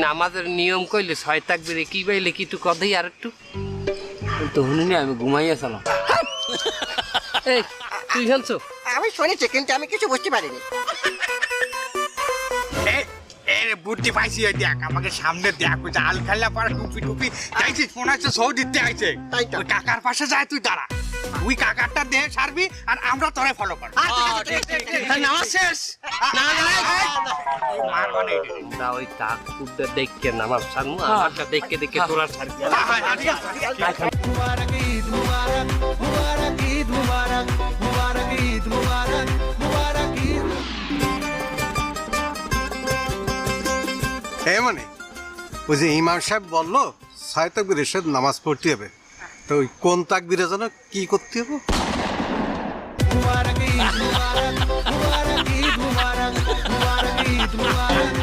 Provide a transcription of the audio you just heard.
নামাজের নিয়ম কইলে 6 তাকবীরে কি বাইলে কি তুই কদেই আর একটু তো শুনিনি আমি ঘুমাইয়াছিলাম। এই তুই শুনছো আমি শুনেছি কিন্তু আমি কিছু বুঝতে পারিনি। বুদ্ধি পাইছি দেখ আমাকে সামনে দেখ ওই জাল খেললা পরে টুপি টুপি যাইছিস মনে হচ্ছে সৌদিতে আইছে তাই তো। ওই কাকার পাশে যায় তুই দাঁড়া তুই কাকারটা দে সারবি আর আমরা তোরে ফলো করব নামাজ শেষ না মার মানে আমরা ওই তাকবীরটা দেখকে নামাজ সারমু আমারটা দেখকে দেখকে তোরা সারবি मुबारक ईद मुबारक मुबारक ईद मुबारक मुबारक ईद मुबारक मुबारक ईद। হ্যাঁ মানে ওই যে ইমাম সাহেব বললো 6 তাকবীর এসে নামাজ পড়তে হবে, তো ওই কোন তাকবীরে যেন কি করতে হবে? मुबारक ईद मुबारक मुबारक ईद मुबारक मुबारक ईद मुबारक